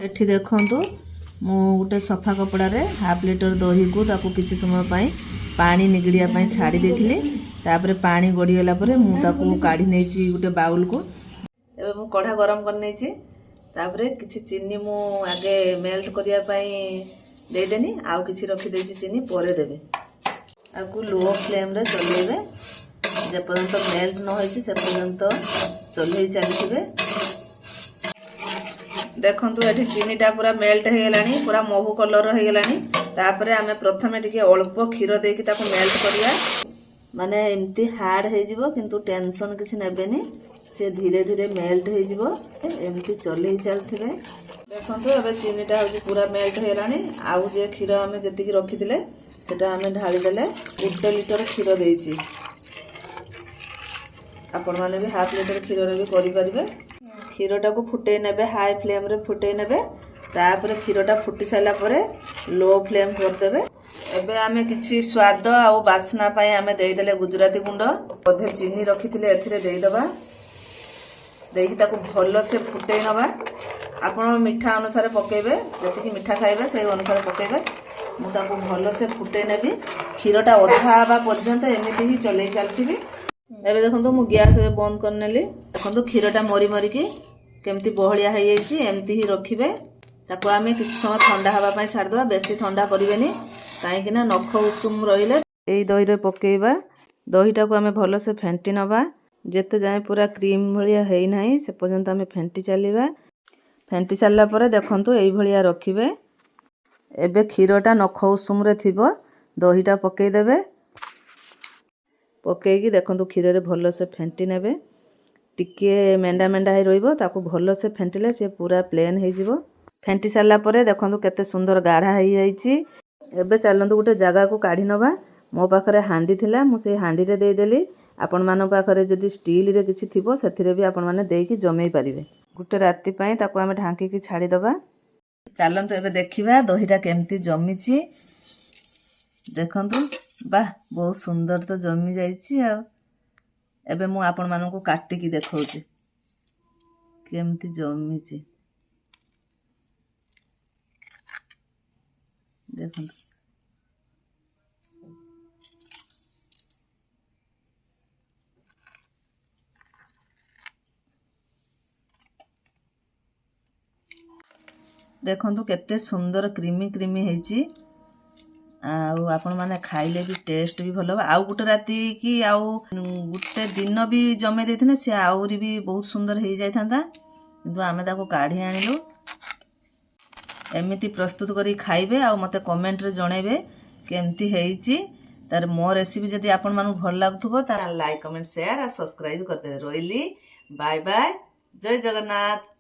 एठी देखंतु मु गोटे सफा कपड़ा हाफ लिटर दही को ताकू किछि समय पाई पानी निगड़िया पाई छाड़ी देथिले। तापर पानी गड़ी गला परे मु ताकू काढी नेछि गोटे बाउल को। एबे मु कढ़ा गरम कर नेछि। तापर किछि चीनी मु आगे मेल्ट करिया पाई दे देनी आउ किछि रखी देछि चीनी परे देबे। आकू लो फ्लेम रे चलेबे जे पर्यंत मेल्ट न होइछि से पर्यंत चलई चलीथिबे। देखंतु एठी चीनीटा पूरा मेल्ट हो गलानी पूरा महू कलर हो गलानी। तापरे आमे प्रथमे टिके अल्प खीर देकी ताको मेल्ट करिया माने एमती हार्ड हे जिवो किंतु टेंशन किछि नेबेनी से धीरे धीरे मेल्ट हो जिवो एमती चलई चलथिबे। देखंतु एबे चीनीटा होजी पूरा मेल्ट हो गलानी आउ जे खीर आमे जति की रखिथिले सेटा आमे ढाली देले 1 लिटर खीर देइची। आपण माने भी हाफ लिटर खीर रे भी करि परिबे। क्षीरटा को फुटे नेबे हाई फ्लेम रे फुटे नेबे। तापर क्षीरटा फुटी साला परे लो फ्लेम कर देबे। एबे आमे किछि स्वाद आ बासना पाई आमे देई देले गुजराती गुंड अधे चीनी रखिथिले एथिरे देई दबा। देई ताको भलो से फुटे नबा। आपण मीठा अनुसार पकेबे जति की मीठा खाइबे सेही अनुसार पकेबे। मु ताको भलो से फुटे नेबी क्षीरटा अधा आबा पर्यंत एमिति ही चलै चलथिबी। एबे देखंतु मु गैस बंद कर नेली। देखंतु क्षीरटा मरी मरी के केमती बहलिया हो जाइछि एमती ही रखिबे। ताको आमे किछ समय ठंडा हवा पई छाड़ दबा बेसी ठंडा करिवेनी काहे कि ना नख उषुम रहिले एई दही रे पकेइबा। दहीटा को आमे भलो से फेंटी नबा जेते जाय पूरा क्रीम भलिया हेइ नाही से पर्यंत आमे फेंटी चलीबा। फेंटी साला परे देखंतु एई भलिया रखिबे। एबे क्षीरटा नख उषुम रे थिबो दहीटा पकेइ देबे। पकेइकी देखंतु क्षीर रे भलो से फेंटी नेबे। टिके मेंडा मेंडा हे रोइबो ताकू भलो से फेंटिले से पूरा प्लेन हे जिवो। फेंटी साला परे देखंतु केते सुंदर गाढ़ा हे जाइछि। एबे चलंतु गोटे जगह को काढी नबा। मो पाखरे हांडी थिला मु से हांडी रे देई देली। आपण मानो पाखरे जदी स्टील रे किछि थिबो सेथिरे भी आपण माने देकी जमेई परिबे। गोटे राती पई ताकू आमे ढांकी की छाडी दबा। चलंतु एबे देखिबा दहीटा केमती जमीछि। देखंतु वाह बहुत सुंदर तो जमी जाइछि आ। एबे मु आपण मानन को काटी की देखौछि केमती जमीछि। देखंतु देखंतु केते सुंदर क्रीमी क्रीमी हेछि। आउ आपण माने खाइले भी टेस्ट भी भलो। आउ गुटे राती की आउ गुटे दिन भी जमे देथिने से आउरी भी बहुत सुंदर हे जाय थांदा किंतु आमे ताको काढी आनिलु। एमिति प्रस्तुत करी खाइबे आ मते कमेंट रे जणेबे केमती हेइची। तार मो रेसिपी जदी आपण मानु भल लागथुबो तार लाइक कमेंट शेयर आ सब्सक्राइब कर देबे। रोइली बाय बाय जय जगन्नाथ।